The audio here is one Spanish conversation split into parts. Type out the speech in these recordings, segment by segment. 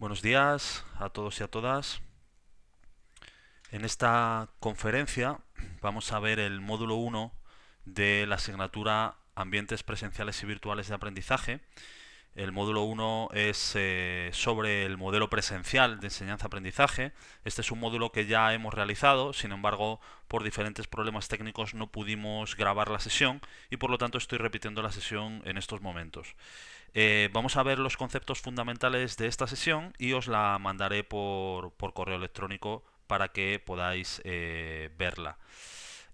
Buenos días a todos y a todas. En esta conferencia vamos a ver el módulo 1 de la asignatura Ambientes presenciales y virtuales de aprendizaje. El módulo 1 es sobre el modelo presencial de enseñanza-aprendizaje. Este es un módulo que ya hemos realizado, sin embargo, por diferentes problemas técnicos no pudimos grabar la sesión y por lo tanto estoy repitiendo la sesión en estos momentos. Vamos a ver los conceptos fundamentales de esta sesión y os la mandaré por correo electrónico para que podáis verla.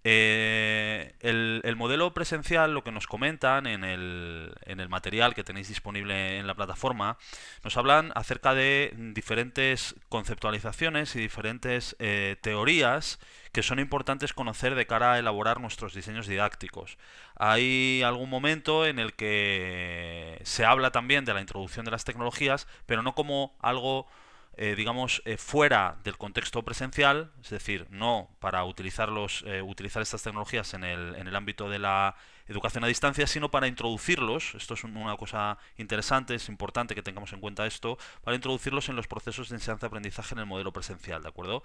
El modelo presencial, lo que nos comentan en el material que tenéis disponible en la plataforma, nos hablan acerca de diferentes conceptualizaciones y diferentes teorías que son importantes conocer de cara a elaborar nuestros diseños didácticos. Hay algún momento en el que se habla también de la introducción de las tecnologías, pero no como algo digamos, fuera del contexto presencial, es decir, no para utilizar estas tecnologías en el ámbito de la educación a distancia, sino para introducirlos, esto es una cosa interesante, es importante que tengamos en cuenta esto, para introducirlos en los procesos de enseñanza-aprendizaje en el modelo presencial, ¿de acuerdo?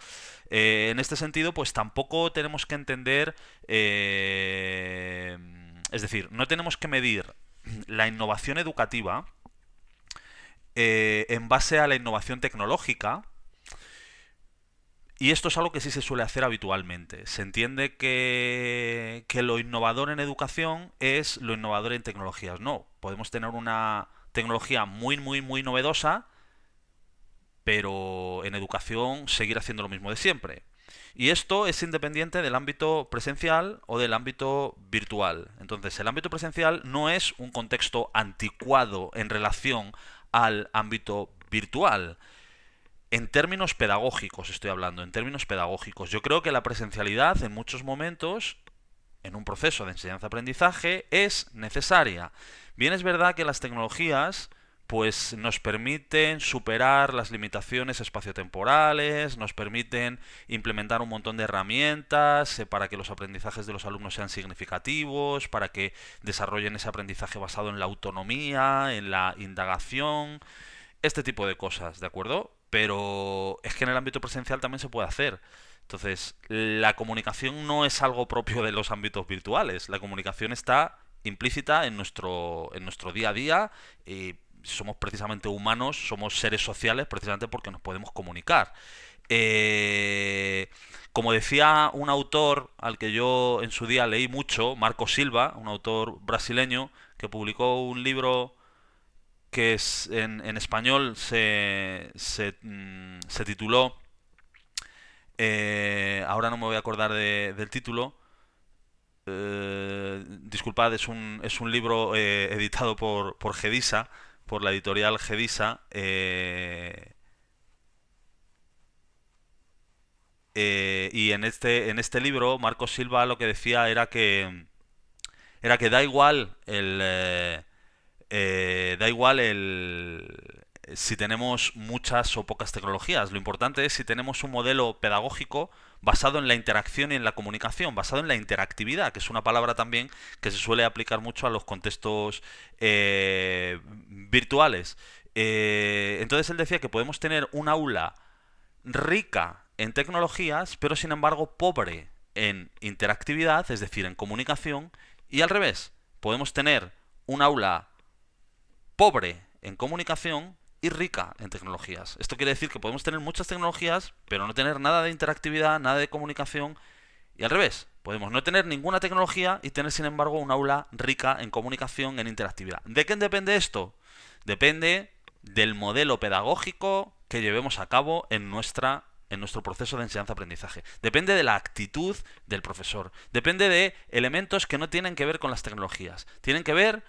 En este sentido, pues tampoco tenemos que entender, es decir, no tenemos que medir la innovación educativa en base a la innovación tecnológica. Y esto es algo que sí se suele hacer habitualmente. Se entiende que lo innovador en educación es lo innovador en tecnologías. No, podemos tener una tecnología muy, muy, muy novedosa, pero en educación seguir haciendo lo mismo de siempre. Y esto es independiente del ámbito presencial o del ámbito virtual. Entonces, el ámbito presencial no es un contexto anticuado en relación al ámbito virtual. En términos pedagógicos estoy hablando, en términos pedagógicos. Yo creo que la presencialidad en muchos momentos, en un proceso de enseñanza-aprendizaje, es necesaria. Bien es verdad que las tecnologías pues nos permiten superar las limitaciones espaciotemporales, nos permiten implementar un montón de herramientas para que los aprendizajes de los alumnos sean significativos, para que desarrollen ese aprendizaje basado en la autonomía, en la indagación, este tipo de cosas, ¿de acuerdo? Pero es que en el ámbito presencial también se puede hacer. Entonces, la comunicación no es algo propio de los ámbitos virtuales. La comunicación está implícita en nuestro día a día y somos precisamente humanos, somos seres sociales precisamente porque nos podemos comunicar. Como decía un autor al que yo en su día leí mucho, Marco Silva, un autor brasileño, que publicó un libro que en español se tituló, ahora no me voy a acordar del título, disculpad, es un libro editado por Gedisa, por la editorial Gedisa, y en este libro Marcos Silva lo que decía era que da igual si tenemos muchas o pocas tecnologías. Lo importante es si tenemos un modelo pedagógico basado en la interacción y en la comunicación, basado en la interactividad, que es una palabra también que se suele aplicar mucho a los contextos virtuales. Entonces él decía que podemos tener un aula rica en tecnologías, pero sin embargo pobre en interactividad, es decir, en comunicación, y al revés, podemos tener un aula pobre en comunicación y rica en tecnologías. Esto quiere decir que podemos tener muchas tecnologías, pero no tener nada de interactividad, nada de comunicación, y al revés. Podemos no tener ninguna tecnología y tener, sin embargo, un aula rica en comunicación, en interactividad. ¿De qué depende esto? Depende del modelo pedagógico que llevemos a cabo en nuestro proceso de enseñanza-aprendizaje. Depende de la actitud del profesor. Depende de elementos que no tienen que ver con las tecnologías. Tienen que ver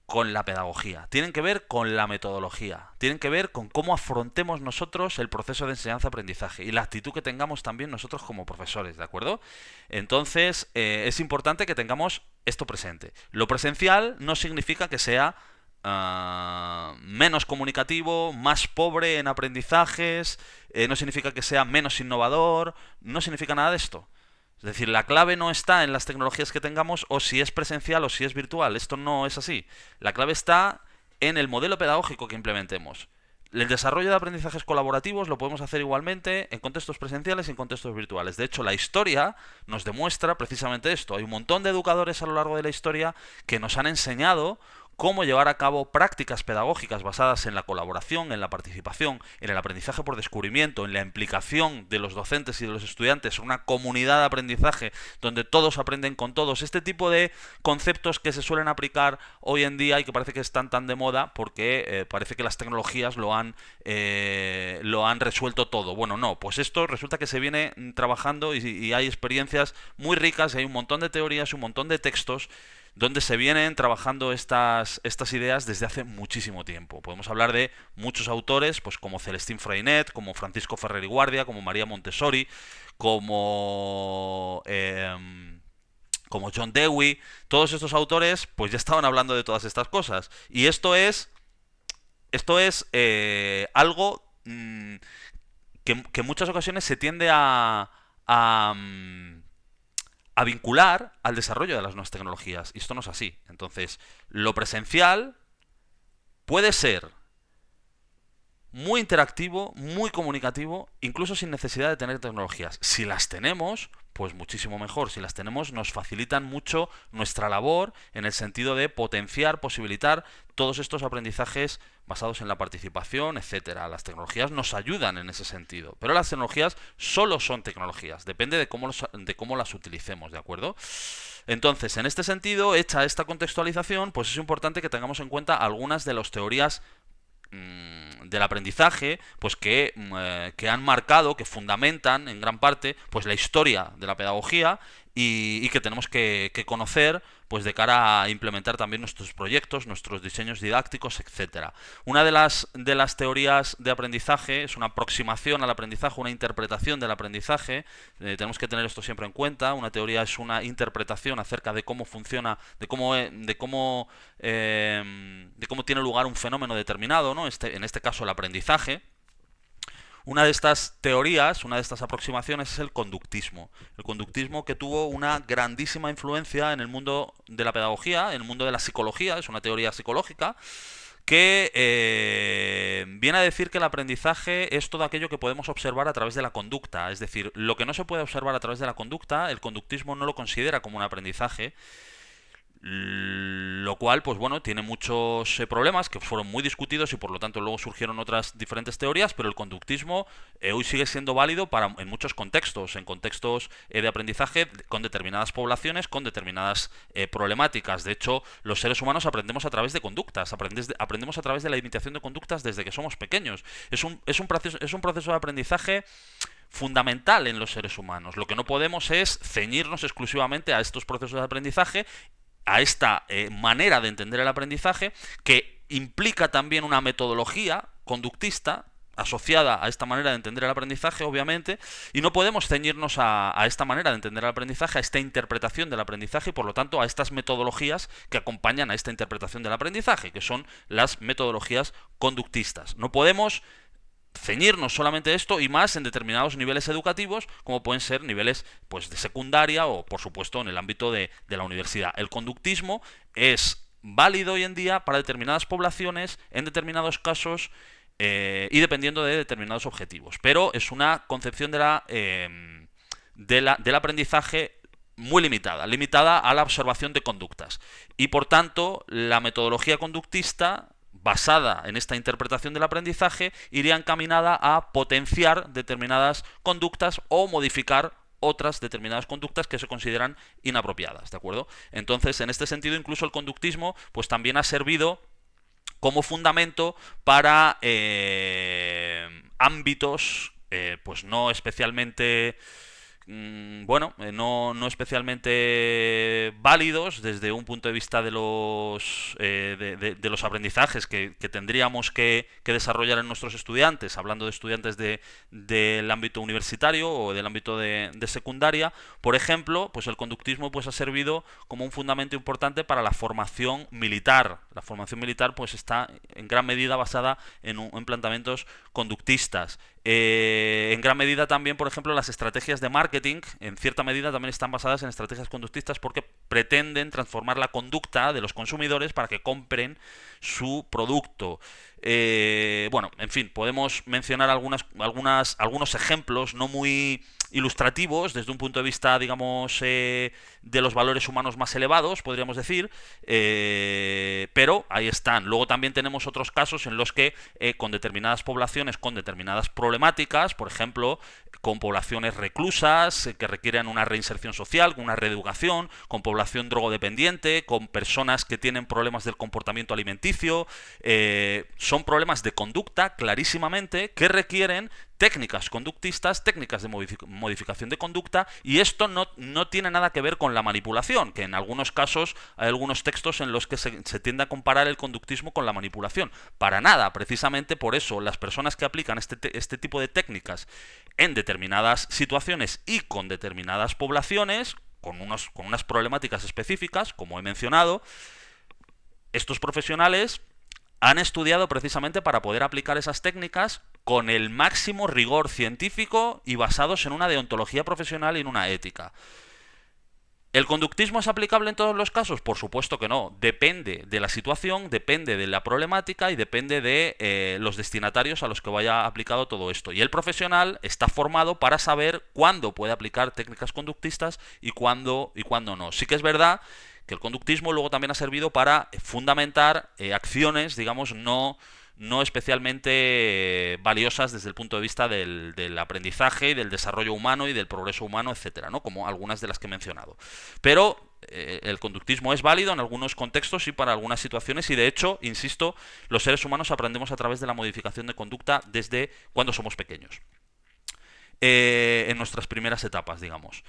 con la pedagogía, tienen que ver con la metodología, tienen que ver con cómo afrontemos nosotros el proceso de enseñanza-aprendizaje y la actitud que tengamos también nosotros como profesores, ¿de acuerdo? Entonces, es importante que tengamos esto presente. Lo presencial no significa que sea menos comunicativo, más pobre en aprendizajes, no significa que sea menos innovador, no significa nada de esto. Es decir, la clave no está en las tecnologías que tengamos o si es presencial o si es virtual. Esto no es así. La clave está en el modelo pedagógico que implementemos. El desarrollo de aprendizajes colaborativos lo podemos hacer igualmente en contextos presenciales y en contextos virtuales. De hecho, la historia nos demuestra precisamente esto. Hay un montón de educadores a lo largo de la historia que nos han enseñado cómo llevar a cabo prácticas pedagógicas basadas en la colaboración, en la participación, en el aprendizaje por descubrimiento, en la implicación de los docentes y de los estudiantes, una comunidad de aprendizaje donde todos aprenden con todos. Este tipo de conceptos que se suelen aplicar hoy en día y que parece que están tan de moda porque parece que las tecnologías lo han resuelto todo. Bueno, no, pues esto resulta que se viene trabajando y hay experiencias muy ricas y hay un montón de teorías y un montón de textos donde se vienen trabajando estas ideas desde hace muchísimo tiempo. Podemos hablar de muchos autores, pues como Celestín Freinet, como Francisco Ferrer y Guardia, como María Montessori, como John Dewey. Todos estos autores pues ya estaban hablando de todas estas cosas. Y esto es algo que en muchas ocasiones se tiende a vincular al desarrollo de las nuevas tecnologías. Y esto no es así. Entonces, lo presencial puede ser muy interactivo, muy comunicativo, incluso sin necesidad de tener tecnologías. Si las tenemos, pues muchísimo mejor. Si las tenemos, nos facilitan mucho nuestra labor en el sentido de potenciar, posibilitar todos estos aprendizajes basados en la participación, etcétera. Las tecnologías nos ayudan en ese sentido, pero las tecnologías solo son tecnologías, depende de cómo las utilicemos, ¿de acuerdo? Entonces, en este sentido, hecha esta contextualización, pues es importante que tengamos en cuenta algunas de las teorías del aprendizaje, pues que han marcado, que fundamentan en gran parte pues la historia de la pedagogía y que tenemos que conocer pues de cara a implementar también nuestros proyectos, nuestros diseños didácticos, etcétera. Una de las teorías de aprendizaje es una aproximación al aprendizaje, una interpretación del aprendizaje. Tenemos que tener esto siempre en cuenta. Una teoría es una interpretación acerca de cómo funciona, de cómo tiene lugar un fenómeno determinado, ¿no? En este caso el aprendizaje. Una de estas teorías, una de estas aproximaciones es el conductismo. El conductismo que tuvo una grandísima influencia en el mundo de la pedagogía, en el mundo de la psicología, es una teoría psicológica que viene a decir que el aprendizaje es todo aquello que podemos observar a través de la conducta. Es decir, lo que no se puede observar a través de la conducta, el conductismo no lo considera como un aprendizaje. Lo cual, pues bueno, tiene muchos problemas que fueron muy discutidos y por lo tanto luego surgieron otras diferentes teorías, pero el conductismo hoy sigue siendo válido en muchos contextos, en contextos de aprendizaje con determinadas poblaciones, con determinadas problemáticas. De hecho, los seres humanos aprendemos a través de conductas, aprendemos a través de la imitación de conductas desde que somos pequeños. Es un proceso de aprendizaje fundamental en los seres humanos. Lo que no podemos es ceñirnos exclusivamente a estos procesos de aprendizaje, a esta manera de entender el aprendizaje, que implica también una metodología conductista asociada a esta manera de entender el aprendizaje, obviamente, y no podemos ceñirnos a esta manera de entender el aprendizaje, a esta interpretación del aprendizaje y por lo tanto a estas metodologías que acompañan a esta interpretación del aprendizaje, que son las metodologías conductistas. No podemos ceñirnos solamente esto y más en determinados niveles educativos, como pueden ser niveles pues de secundaria o por supuesto en el ámbito de la universidad. El conductismo es válido hoy en día para determinadas poblaciones, en determinados casos y dependiendo de determinados objetivos, pero es una concepción del aprendizaje muy limitada a la observación de conductas y por tanto la metodología conductista basada en esta interpretación del aprendizaje iría encaminada a potenciar determinadas conductas o modificar otras determinadas conductas que se consideran inapropiadas, ¿de acuerdo? Entonces, en este sentido, incluso el conductismo pues también ha servido como fundamento para ámbitos pues no especialmente no especialmente válidos desde un punto de vista de los aprendizajes que tendríamos que desarrollar en nuestros estudiantes, hablando de estudiantes del ámbito universitario o del ámbito de secundaria. Por ejemplo, pues el conductismo pues ha servido como un fundamento importante para la formación militar. La formación militar pues está en gran medida basada en planteamientos conductistas. En gran medida también, por ejemplo, las estrategias de marketing, en cierta medida también están basadas en estrategias conductistas porque pretenden transformar la conducta de los consumidores para que compren su producto. Bueno, en fin, podemos mencionar algunos ejemplos no muy ilustrativos desde un punto de vista, digamos, de los valores humanos más elevados, podríamos decir, pero ahí están. Luego también tenemos otros casos en los que con determinadas poblaciones, con determinadas problemáticas, por ejemplo, con poblaciones reclusas que requieren una reinserción social, con una reeducación, con población drogodependiente, con personas que tienen problemas del comportamiento alimenticio, son problemas de conducta clarísimamente que requieren técnicas conductistas, técnicas de modificación de conducta, y esto no tiene nada que ver con la manipulación, que en algunos casos hay algunos textos en los que se tiende a comparar el conductismo con la manipulación. Para nada, precisamente por eso las personas que aplican este tipo de técnicas en determinadas situaciones y con determinadas poblaciones, con unas problemáticas específicas, como he mencionado, estos profesionales han estudiado precisamente para poder aplicar esas técnicas con el máximo rigor científico y basados en una deontología profesional y en una ética. ¿El conductismo es aplicable en todos los casos? Por supuesto que no. Depende de la situación, depende de la problemática y depende de los destinatarios a los que vaya aplicado todo esto. Y el profesional está formado para saber cuándo puede aplicar técnicas conductistas y cuándo no. Sí que es verdad que el conductismo luego también ha servido para fundamentar acciones, digamos, no especialmente valiosas desde el punto de vista del aprendizaje y del desarrollo humano y del progreso humano, etcétera, ¿no? Como algunas de las que he mencionado. Pero el conductismo es válido en algunos contextos y para algunas situaciones, y de hecho, insisto, los seres humanos aprendemos a través de la modificación de conducta desde cuando somos pequeños. En nuestras primeras etapas, digamos.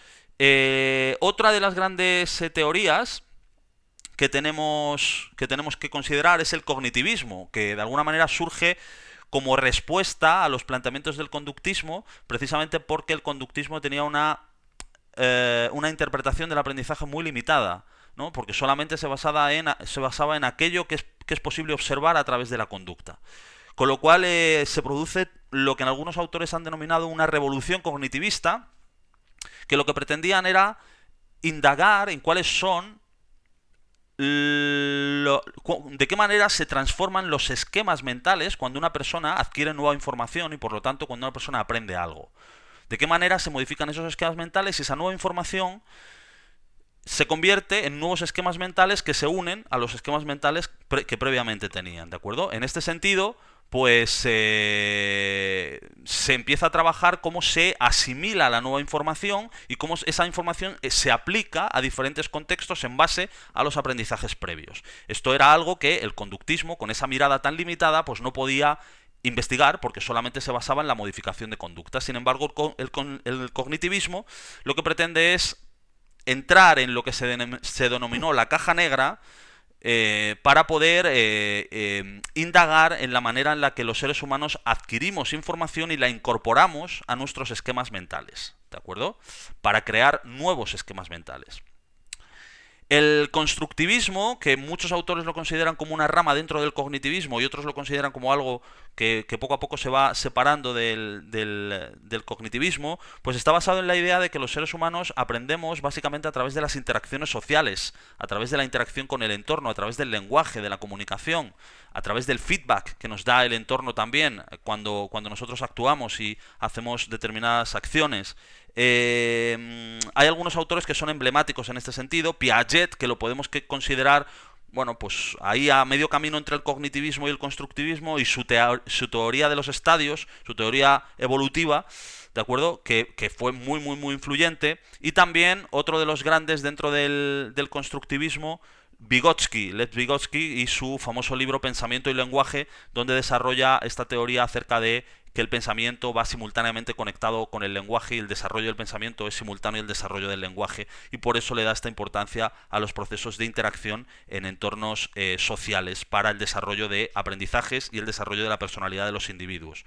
Otra de las grandes teorías que tenemos que considerar es el cognitivismo, que de alguna manera surge como respuesta a los planteamientos del conductismo, precisamente porque el conductismo tenía una interpretación del aprendizaje muy limitada, ¿no? Porque solamente se basaba en aquello que es posible observar a través de la conducta. Con lo cual se produce lo que en algunos autores han denominado una revolución cognitivista, que lo que pretendían era indagar en cuáles son de qué manera se transforman los esquemas mentales cuando una persona adquiere nueva información y por lo tanto cuando una persona aprende algo. De qué manera se modifican esos esquemas mentales y esa nueva información se convierte en nuevos esquemas mentales que se unen a los esquemas mentales que previamente tenían, ¿de acuerdo? En este sentido, pues se empieza a trabajar cómo se asimila la nueva información y cómo esa información se aplica a diferentes contextos en base a los aprendizajes previos. Esto era algo que el conductismo, con esa mirada tan limitada, pues no podía investigar porque solamente se basaba en la modificación de conducta. Sin embargo, el cognitivismo lo que pretende es entrar en lo que se denominó la caja negra, para poder indagar en la manera en la que los seres humanos adquirimos información y la incorporamos a nuestros esquemas mentales, ¿de acuerdo? Para crear nuevos esquemas mentales. El constructivismo, que muchos autores lo consideran como una rama dentro del cognitivismo y otros lo consideran como algo que poco a poco se va separando del cognitivismo, pues está basado en la idea de que los seres humanos aprendemos básicamente a través de las interacciones sociales, a través de la interacción con el entorno, a través del lenguaje, de la comunicación, a través del feedback que nos da el entorno también cuando nosotros actuamos y hacemos determinadas acciones. Hay algunos autores que son emblemáticos en este sentido. Piaget, que lo podemos considerar, bueno, pues ahí a medio camino entre el cognitivismo y el constructivismo, y su teoría de los estadios, su teoría evolutiva, ¿de acuerdo? Que fue muy, muy, muy influyente. Y también otro de los grandes dentro del constructivismo, Lev Vygotsky, y su famoso libro Pensamiento y Lenguaje, donde desarrolla esta teoría acerca de que el pensamiento va simultáneamente conectado con el lenguaje y el desarrollo del pensamiento es simultáneo al desarrollo del lenguaje, y por eso le da esta importancia a los procesos de interacción en entornos sociales para el desarrollo de aprendizajes y el desarrollo de la personalidad de los individuos.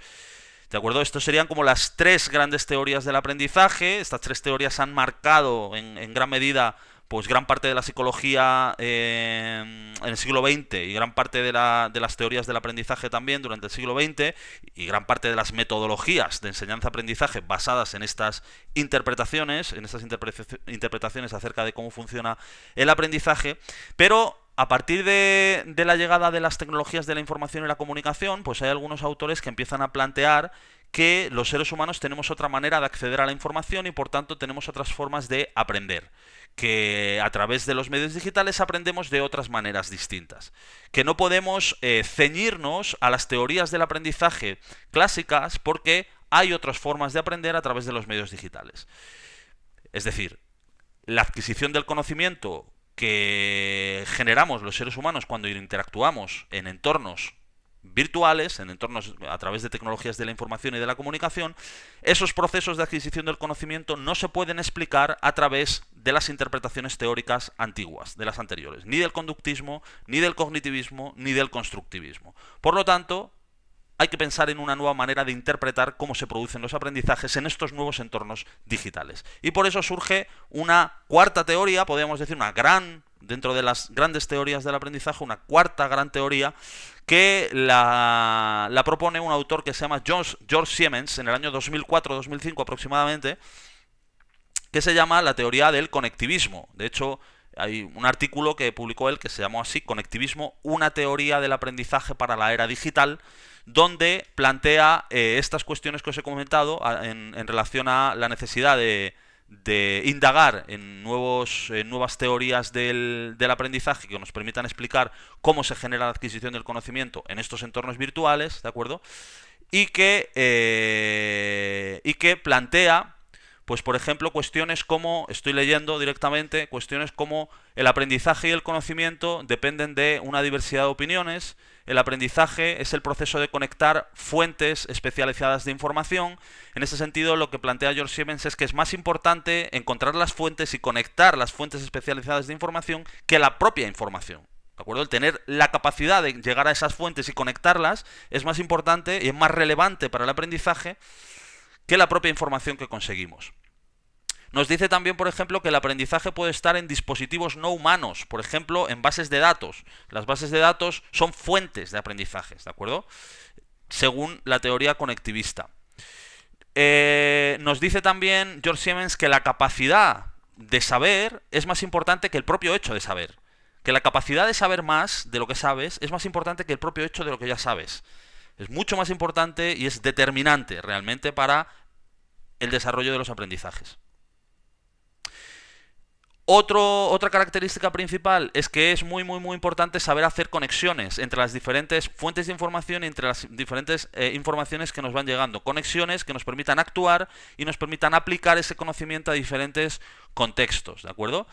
¿De acuerdo? Estos serían como las tres grandes teorías del aprendizaje. Estas tres teorías han marcado en gran medida pues gran parte de la psicología en el siglo XX y gran parte de las teorías del aprendizaje también durante el siglo XX, y gran parte de las metodologías de enseñanza-aprendizaje basadas en estas interpretaciones, interpretaciones acerca de cómo funciona el aprendizaje. Pero a partir de la llegada de las tecnologías de la información y la comunicación, pues hay algunos autores que empiezan a plantear que los seres humanos tenemos otra manera de acceder a la información y por tanto tenemos otras formas de aprender, que a través de los medios digitales aprendemos de otras maneras distintas, que no podemos ceñirnos a las teorías del aprendizaje clásicas porque hay otras formas de aprender a través de los medios digitales. Es decir, la adquisición del conocimiento que generamos los seres humanos cuando interactuamos en entornos virtuales, en entornos a través de tecnologías de la información y de la comunicación, esos procesos de adquisición del conocimiento no se pueden explicar a través de las interpretaciones teóricas antiguas, de las anteriores, ni del conductismo, ni del cognitivismo, ni del constructivismo. Por lo tanto, hay que pensar en una nueva manera de interpretar cómo se producen los aprendizajes en estos nuevos entornos digitales. Y por eso surge una cuarta teoría, podríamos decir dentro de las grandes teorías del aprendizaje, una cuarta gran teoría que la propone un autor que se llama George Siemens en el año 2004-2005 aproximadamente, que se llama la teoría del conectivismo. De hecho, hay un artículo que publicó él que se llamó así, Conectivismo, una teoría del aprendizaje para la era digital, donde plantea estas cuestiones que os he comentado en relación a la necesidad de indagar en nuevas teorías del aprendizaje que nos permitan explicar cómo se genera la adquisición del conocimiento en estos entornos virtuales, ¿de acuerdo? Y que plantea, pues por ejemplo, cuestiones como, estoy leyendo directamente, cuestiones como el aprendizaje y el conocimiento dependen de una diversidad de opiniones. El aprendizaje es el proceso de conectar fuentes especializadas de información. En ese sentido, lo que plantea George Siemens es que es más importante encontrar las fuentes y conectar las fuentes especializadas de información que la propia información. ¿De acuerdo? El tener la capacidad de llegar a esas fuentes y conectarlas es más importante y es más relevante para el aprendizaje que la propia información que conseguimos. Nos dice también, por ejemplo, que el aprendizaje puede estar en dispositivos no humanos, por ejemplo, en bases de datos. Las bases de datos son fuentes de aprendizajes, ¿de acuerdo? Según la teoría conectivista. Nos dice también George Siemens que la capacidad de saber es más importante que el propio hecho de saber. Que la capacidad de saber más de lo que sabes es más importante que el propio hecho de lo que ya sabes. Es mucho más importante y es determinante realmente para el desarrollo de los aprendizajes. Otra característica principal es que es muy importante saber hacer conexiones entre las diferentes fuentes de información y entre las diferentes informaciones que nos van llegando. Conexiones que nos permitan actuar y nos permitan aplicar ese conocimiento a diferentes contextos, ¿de acuerdo?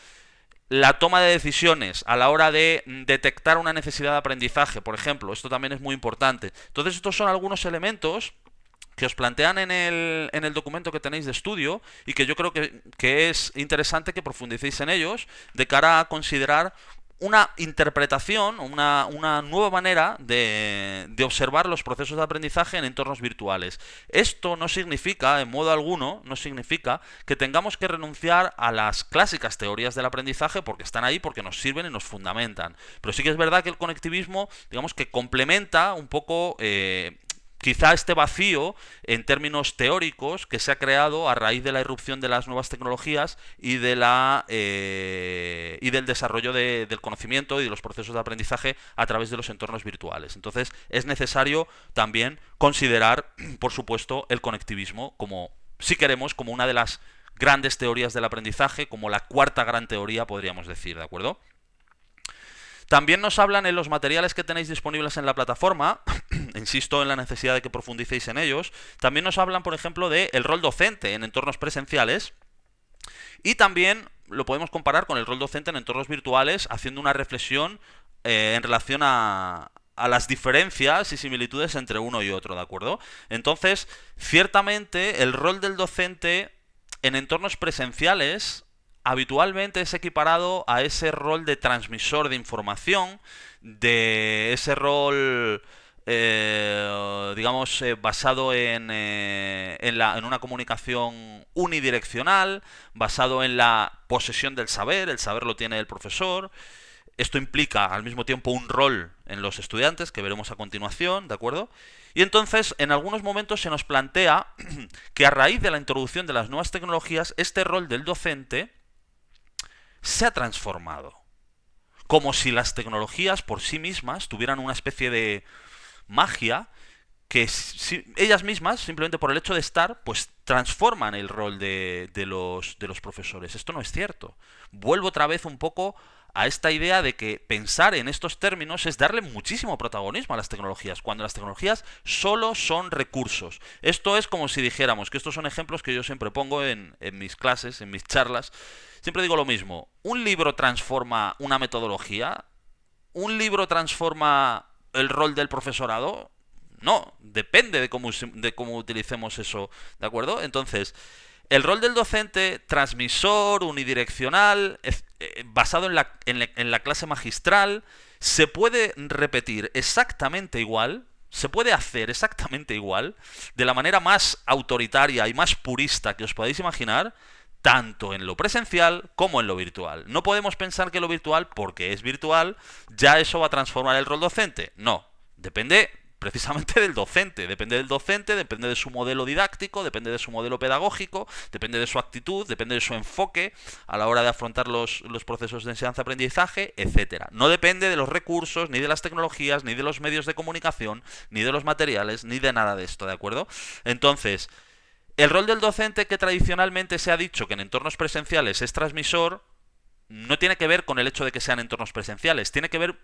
La toma de decisiones a la hora de detectar una necesidad de aprendizaje, por ejemplo, esto también es muy importante. Entonces, estos son algunos elementos que os plantean en el documento que tenéis de estudio y que yo creo que es interesante que profundicéis en ellos de cara a considerar una interpretación, una nueva manera de observar los procesos de aprendizaje en entornos virtuales. Esto no significa, en modo alguno, no significa que tengamos que renunciar a las clásicas teorías del aprendizaje porque están ahí, porque nos sirven y nos fundamentan. Pero sí que es verdad que el conectivismo, digamos que complementa un poco quizá este vacío en términos teóricos que se ha creado a raíz de la irrupción de las nuevas tecnologías y del desarrollo del conocimiento y de los procesos de aprendizaje a través de los entornos virtuales. Entonces es necesario también considerar, por supuesto, el conectivismo como, si queremos, como una de las grandes teorías del aprendizaje, como la cuarta gran teoría, podríamos decir, ¿de acuerdo? También nos hablan en los materiales que tenéis disponibles en la plataforma, insisto en la necesidad de que profundicéis en ellos, también nos hablan, por ejemplo, del rol docente en entornos presenciales y también lo podemos comparar con el rol docente en entornos virtuales haciendo una reflexión en relación a las diferencias y similitudes entre uno y otro, ¿de acuerdo? Entonces, ciertamente el rol del docente en entornos presenciales habitualmente es equiparado a ese rol de transmisor de información, de ese rol, digamos, basado en una comunicación unidireccional, basado en la posesión del saber, el saber lo tiene el profesor. Esto implica al mismo tiempo un rol en los estudiantes, que veremos a continuación, ¿de acuerdo? Y entonces, en algunos momentos se nos plantea que a raíz de la introducción de las nuevas tecnologías, este rol del docente se ha transformado. como si las tecnologías por sí mismas tuvieran una especie de magia que ellas mismas, simplemente por el hecho de estar, pues transforman el rol de los profesores. Esto no es cierto. Vuelvo otra vez un poco a esta idea de que pensar en estos términos es darle muchísimo protagonismo a las tecnologías, cuando las tecnologías solo son recursos. Esto es como si dijéramos, que estos son ejemplos que yo siempre pongo en mis clases, en mis charlas. Siempre digo lo mismo, ¿un libro transforma una metodología? ¿Un libro transforma el rol del profesorado? No, depende de cómo utilicemos eso, ¿de acuerdo? Entonces, el rol del docente, transmisor, unidireccional, basado en la clase magistral, se puede repetir exactamente igual, se puede hacer exactamente igual, de la manera más autoritaria y más purista que os podáis imaginar, tanto en lo presencial como en lo virtual. No podemos pensar que lo virtual, porque es virtual, ya eso va a transformar el rol docente. No, depende precisamente del docente. Depende de su modelo didáctico, depende de su modelo pedagógico, depende de su actitud, depende de su enfoque a la hora de afrontar los procesos de enseñanza-aprendizaje, etcétera. No depende de los recursos, ni de las tecnologías, ni de los medios de comunicación, ni de los materiales, ni de nada de esto, ¿de acuerdo? Entonces, el rol del docente, que tradicionalmente se ha dicho que en entornos presenciales es transmisor, no tiene que ver con el hecho de que sean entornos presenciales, tiene que ver,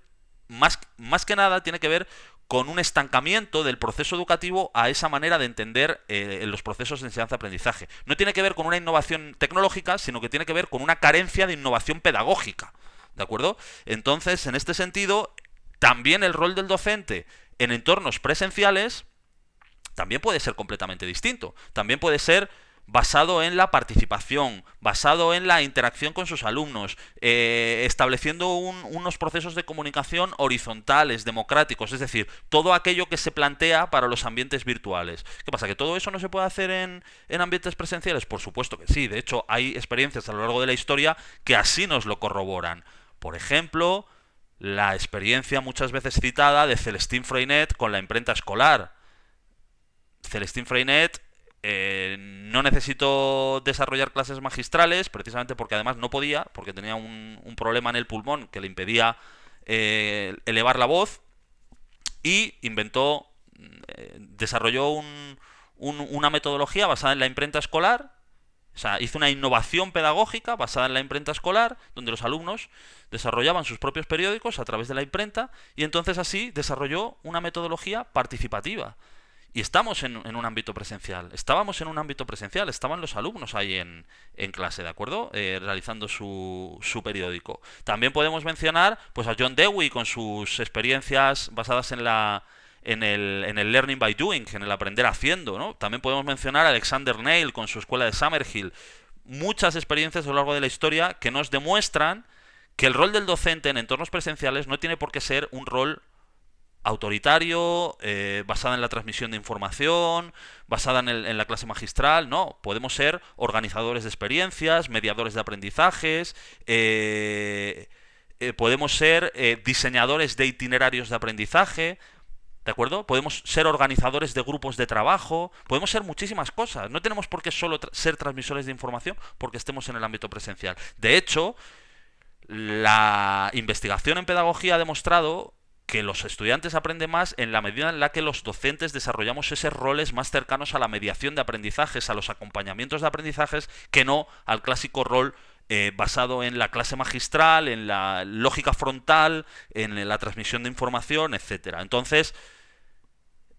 más que nada, tiene que ver con un estancamiento del proceso educativo a esa manera de entender los procesos de enseñanza-aprendizaje. No tiene que ver con una innovación tecnológica, sino que tiene que ver con una carencia de innovación pedagógica. ¿De acuerdo? Entonces, en este sentido, también el rol del docente en entornos presenciales también puede ser completamente distinto. También puede ser basado en la participación, basado en la interacción con sus alumnos, estableciendo unos procesos de comunicación horizontales, democráticos, es decir, todo aquello que se plantea para los ambientes virtuales. ¿Qué pasa? ¿Que todo eso no se puede hacer en ambientes presenciales? Por supuesto que sí. De hecho, hay experiencias a lo largo de la historia que así nos lo corroboran. Por ejemplo, la experiencia muchas veces citada de Celestín Freinet con la imprenta escolar. Celestín Freinet no necesitó desarrollar clases magistrales, precisamente porque además no podía, porque tenía un problema en el pulmón que le impedía elevar la voz, y desarrolló una metodología basada en la imprenta escolar. O sea, hizo una innovación pedagógica basada en la imprenta escolar, donde los alumnos desarrollaban sus propios periódicos a través de la imprenta, y entonces así desarrolló una metodología participativa. Y estamos en un ámbito presencial. Estábamos en un ámbito presencial. Estaban los alumnos ahí en clase, ¿de acuerdo? Realizando su periódico. También podemos mencionar pues a John Dewey con sus experiencias basadas en el learning by doing, en el aprender haciendo, ¿no? También podemos mencionar a Alexander Neil con su escuela de Summerhill. Muchas experiencias a lo largo de la historia que nos demuestran que el rol del docente en entornos presenciales no tiene por qué ser un rol autoritario, basada en la transmisión de información, basada en la clase magistral. No, podemos ser organizadores de experiencias, mediadores de aprendizajes, podemos ser diseñadores de itinerarios de aprendizaje, ¿de acuerdo? Podemos ser organizadores de grupos de trabajo, podemos ser muchísimas cosas. No tenemos por qué solo ser transmisores de información porque estemos en el ámbito presencial. De hecho, la investigación en pedagogía ha demostrado que los estudiantes aprenden más en la medida en la que los docentes desarrollamos esos roles más cercanos a la mediación de aprendizajes, a los acompañamientos de aprendizajes, que no al clásico rol basado en la clase magistral, en la lógica frontal, en la transmisión de información, etcétera. Entonces,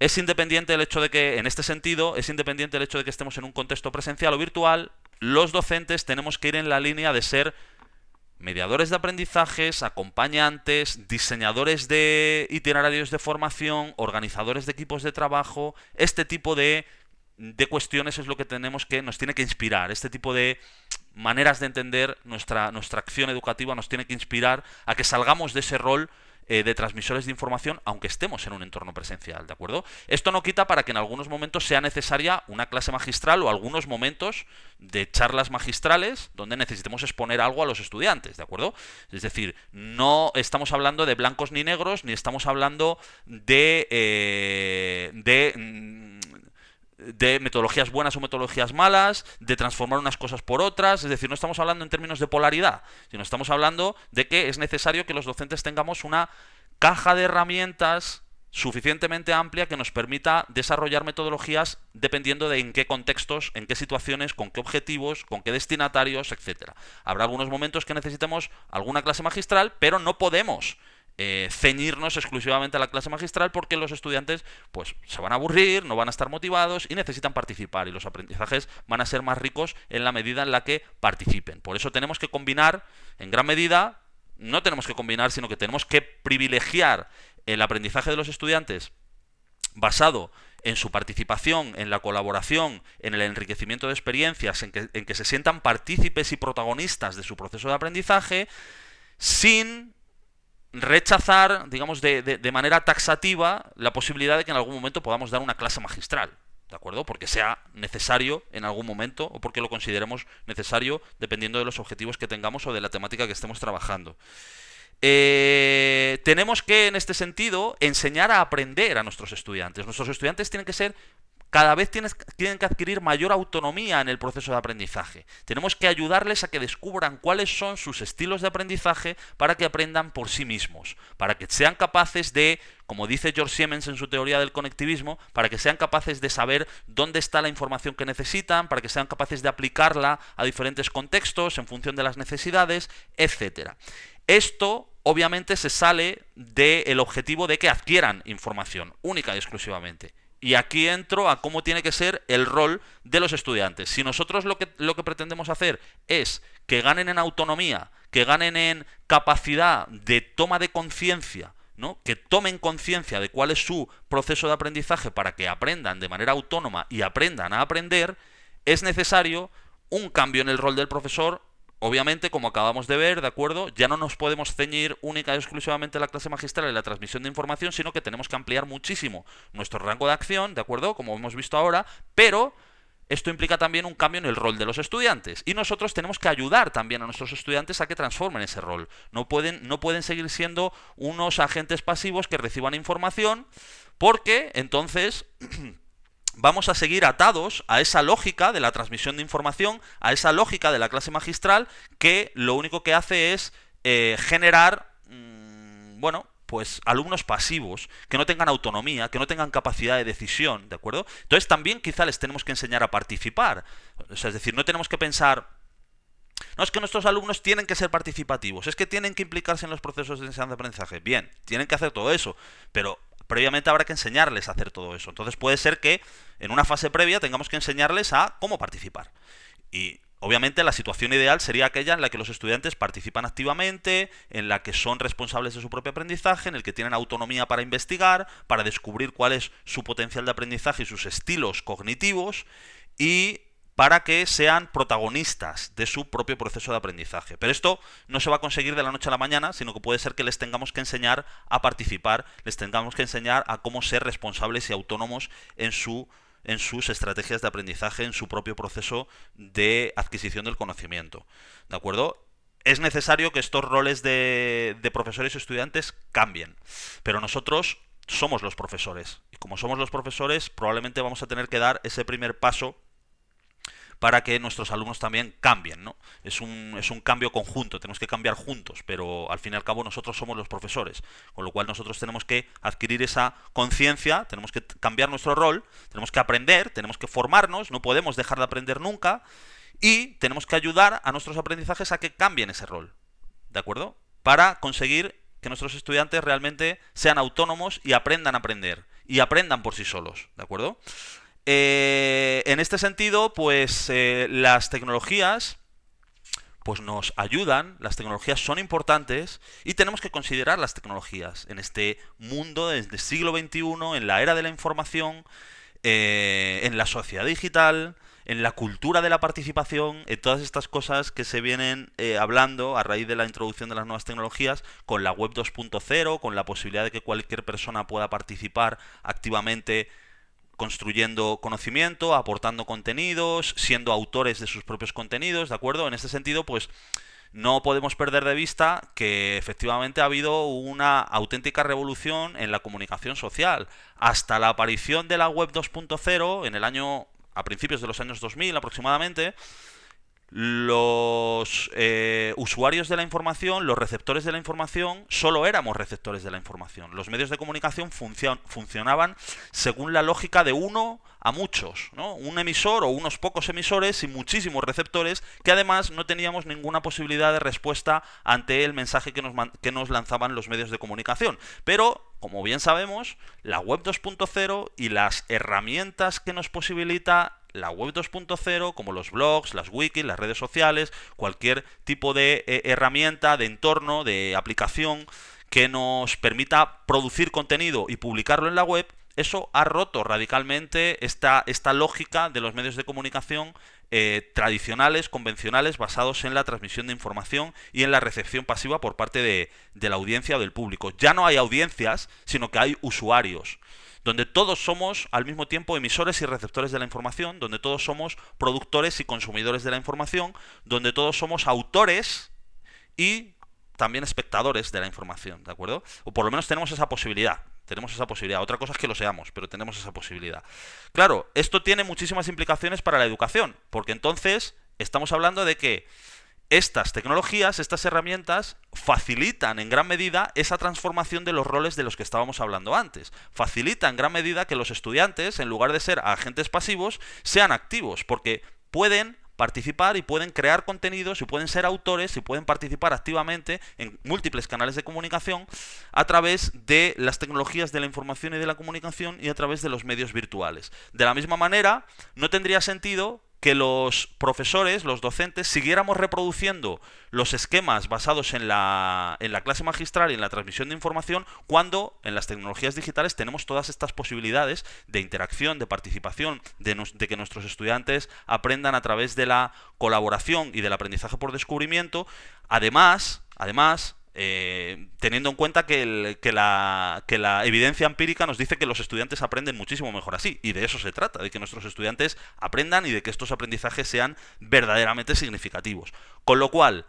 es independiente el hecho de que, en este sentido, es independiente el hecho de que estemos en un contexto presencial o virtual. Los docentes tenemos que ir en la línea de ser mediadores de aprendizajes, acompañantes, diseñadores de itinerarios de formación, organizadores de equipos de trabajo. Este tipo de cuestiones es lo que nos tiene que inspirar. Este tipo de maneras de entender nuestra acción educativa nos tiene que inspirar a que salgamos de ese rol de transmisores de información, aunque estemos en un entorno presencial, ¿de acuerdo? Esto no quita para que en algunos momentos sea necesaria una clase magistral o algunos momentos de charlas magistrales donde necesitemos exponer algo a los estudiantes, ¿de acuerdo? Es decir, no estamos hablando de blancos ni negros, ni estamos hablando de de metodologías buenas o metodologías malas, de transformar unas cosas por otras. Es decir, no estamos hablando en términos de polaridad, sino estamos hablando de que es necesario que los docentes tengamos una caja de herramientas suficientemente amplia que nos permita desarrollar metodologías dependiendo de en qué contextos, en qué situaciones, con qué objetivos, con qué destinatarios, etcétera. Habrá algunos momentos que necesitemos alguna clase magistral, pero no podemos ceñirnos exclusivamente a la clase magistral porque los estudiantes pues se van a aburrir, no van a estar motivados y necesitan participar, y los aprendizajes van a ser más ricos en la medida en la que participen. Por eso tenemos que combinar en gran medida, no tenemos que combinar, sino que tenemos que privilegiar el aprendizaje de los estudiantes basado en su participación, en la colaboración, en el enriquecimiento de experiencias, en que se sientan partícipes y protagonistas de su proceso de aprendizaje, sin rechazar, digamos, de manera taxativa la posibilidad de que en algún momento podamos dar una clase magistral, ¿de acuerdo? Porque sea necesario en algún momento o porque lo consideremos necesario dependiendo de los objetivos que tengamos o de la temática que estemos trabajando. Tenemos que, en este sentido, enseñar a aprender a nuestros estudiantes. Nuestros estudiantes tienen que ser cada vez tienen que adquirir mayor autonomía en el proceso de aprendizaje. Tenemos que ayudarles a que descubran cuáles son sus estilos de aprendizaje para que aprendan por sí mismos, para que sean capaces de, como dice George Siemens en su teoría del conectivismo, para que sean capaces de saber dónde está la información que necesitan, para que sean capaces de aplicarla a diferentes contextos en función de las necesidades, etc. Esto obviamente se sale del objetivo de que adquieran información única y exclusivamente. Y aquí entro a cómo tiene que ser el rol de los estudiantes. Si nosotros lo que pretendemos hacer es que ganen en autonomía, que ganen en capacidad de toma de conciencia, ¿no? Que tomen conciencia de cuál es su proceso de aprendizaje para que aprendan de manera autónoma y aprendan a aprender, es necesario un cambio en el rol del profesor. Obviamente, como acabamos de ver, ¿de acuerdo? Ya no nos podemos ceñir única y exclusivamente a la clase magistral y la transmisión de información, sino que tenemos que ampliar muchísimo nuestro rango de acción, ¿de acuerdo? Como hemos visto ahora, pero esto implica también un cambio en el rol de los estudiantes. Y nosotros tenemos que ayudar también a nuestros estudiantes a que transformen ese rol. No pueden seguir siendo unos agentes pasivos que reciban información, porque entonces vamos a seguir atados a esa lógica de la transmisión de información, a esa lógica de la clase magistral, que lo único que hace es generar, bueno, pues alumnos pasivos, que no tengan autonomía, que no tengan capacidad de decisión, ¿de acuerdo? Entonces también quizá les tenemos que enseñar a participar. O sea, es decir, no tenemos que pensar, no, es que nuestros alumnos tienen que ser participativos, es que tienen que implicarse en los procesos de enseñanza-aprendizaje. Bien, tienen que hacer todo eso, pero previamente habrá que enseñarles a hacer todo eso. Entonces puede ser que en una fase previa tengamos que enseñarles a cómo participar. Y obviamente la situación ideal sería aquella en la que los estudiantes participan activamente, en la que son responsables de su propio aprendizaje, en el que tienen autonomía para investigar, para descubrir cuál es su potencial de aprendizaje y sus estilos cognitivos, y para que sean protagonistas de su propio proceso de aprendizaje. Pero esto no se va a conseguir de la noche a la mañana, sino que puede ser que les tengamos que enseñar a participar, les tengamos que enseñar a cómo ser responsables y autónomos en sus estrategias de aprendizaje, en su propio proceso de adquisición del conocimiento. ¿De acuerdo? Es necesario que estos roles de profesores y estudiantes cambien, pero nosotros somos los profesores, y como somos los profesores, probablemente vamos a tener que dar ese primer paso para que nuestros alumnos también cambien, ¿no? Es un cambio conjunto, tenemos que cambiar juntos, pero al fin y al cabo nosotros somos los profesores, con lo cual nosotros tenemos que adquirir esa conciencia, tenemos que cambiar nuestro rol, tenemos que aprender, tenemos que formarnos, no podemos dejar de aprender nunca, y tenemos que ayudar a nuestros aprendizajes a que cambien ese rol, ¿de acuerdo? Para conseguir que nuestros estudiantes realmente sean autónomos y aprendan a aprender, y aprendan por sí solos, ¿de acuerdo? En este sentido, pues las tecnologías pues nos ayudan, las tecnologías son importantes y tenemos que considerar las tecnologías en este mundo desde el siglo XXI, en la era de la información, en la sociedad digital, en la cultura de la participación, en todas estas cosas que se vienen hablando a raíz de la introducción de las nuevas tecnologías, con la web 2.0, con la posibilidad de que cualquier persona pueda participar activamente construyendo conocimiento, aportando contenidos, siendo autores de sus propios contenidos, ¿de acuerdo? En este sentido, pues no podemos perder de vista que efectivamente ha habido una auténtica revolución en la comunicación social. Hasta la aparición de la web 2.0 en el año, a principios de los años 2000 aproximadamente, los usuarios de la información, los receptores de la información, solo éramos receptores de la información. Los medios de comunicación funcionaban según la lógica de uno a muchos, ¿no? Un emisor o unos pocos emisores y muchísimos receptores, que además no teníamos ninguna posibilidad de respuesta ante el mensaje que nos lanzaban los medios de comunicación. Pero, como bien sabemos, la web 2.0 y las herramientas que nos posibilita la web 2.0, como los blogs, las wikis, las redes sociales, cualquier tipo de herramienta, de entorno, de aplicación que nos permita producir contenido y publicarlo en la web, eso ha roto radicalmente esta lógica de los medios de comunicación tradicionales, convencionales, basados en la transmisión de información y en la recepción pasiva por parte de la audiencia o del público. Ya no hay audiencias, sino que hay usuarios, donde todos somos al mismo tiempo emisores y receptores de la información, donde todos somos productores y consumidores de la información, donde todos somos autores y también espectadores de la información, ¿de acuerdo? O por lo menos tenemos esa posibilidad. Tenemos esa posibilidad. Otra cosa es que lo seamos, pero tenemos esa posibilidad. Claro, esto tiene muchísimas implicaciones para la educación, porque entonces estamos hablando de que estas tecnologías, estas herramientas, facilitan en gran medida esa transformación de los roles de los que estábamos hablando antes. Facilita en gran medida que los estudiantes, en lugar de ser agentes pasivos, sean activos, porque pueden participar y pueden crear contenidos y pueden ser autores y pueden participar activamente en múltiples canales de comunicación a través de las tecnologías de la información y de la comunicación y a través de los medios virtuales. De la misma manera, no tendría sentido que los profesores, los docentes, siguiéramos reproduciendo los esquemas basados en la clase magistral y en la transmisión de información, cuando en las tecnologías digitales tenemos todas estas posibilidades de interacción, de participación, de que nuestros estudiantes aprendan a través de la colaboración y del aprendizaje por descubrimiento. Además, teniendo en cuenta que la evidencia empírica nos dice que los estudiantes aprenden muchísimo mejor así, y de eso se trata, de que nuestros estudiantes aprendan y de que estos aprendizajes sean verdaderamente significativos. Con lo cual,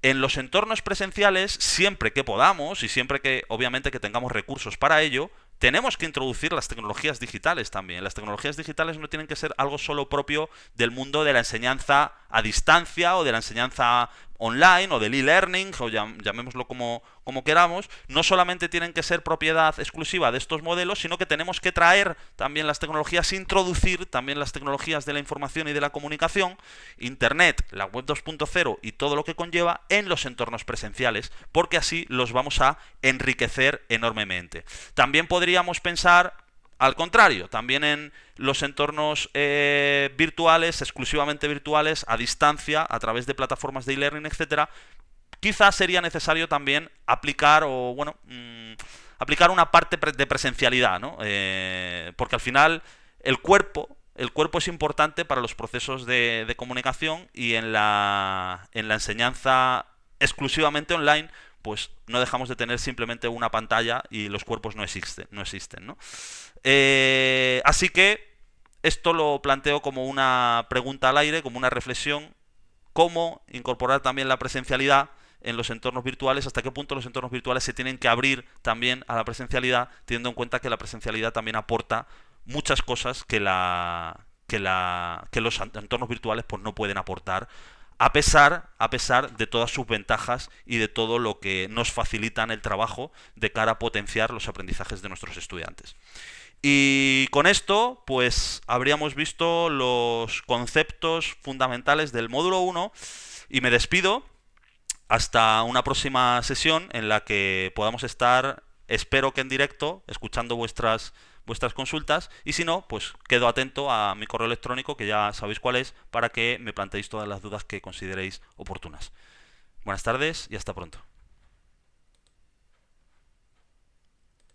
en los entornos presenciales, siempre que podamos y siempre que, obviamente, que tengamos recursos para ello, tenemos que introducir las tecnologías digitales también. Las tecnologías digitales no tienen que ser algo solo propio del mundo de la enseñanza a distancia o de la enseñanza online o del e-learning, o llamémoslo como queramos. No solamente tienen que ser propiedad exclusiva de estos modelos, sino que tenemos que traer también las tecnologías, introducir también las tecnologías de la información y de la comunicación, Internet, la web 2.0 y todo lo que conlleva en los entornos presenciales, porque así los vamos a enriquecer enormemente. También podríamos pensar al contrario, también en los entornos virtuales, exclusivamente virtuales, a distancia, a través de plataformas de e-learning, etcétera, quizás sería necesario también aplicar aplicar una parte de presencialidad, ¿no? Porque al final el cuerpo es importante para los procesos de comunicación, y en la enseñanza exclusivamente online, pues no dejamos de tener simplemente una pantalla y los cuerpos no existen, ¿no? Así que esto lo planteo como una pregunta al aire, como una reflexión: cómo incorporar también la presencialidad en los entornos virtuales, hasta qué punto los entornos virtuales se tienen que abrir también a la presencialidad, teniendo en cuenta que la presencialidad también aporta muchas cosas que los entornos virtuales pues no pueden aportar, a pesar de todas sus ventajas y de todo lo que nos facilitan el trabajo de cara a potenciar los aprendizajes de nuestros estudiantes. Y con esto, pues habríamos visto los conceptos fundamentales del módulo 1, y me despido hasta una próxima sesión en la que podamos estar, espero que en directo, escuchando vuestras consultas, y si no, pues quedo atento a mi correo electrónico, que ya sabéis cuál es, para que me planteéis todas las dudas que consideréis oportunas. Buenas tardes y hasta pronto.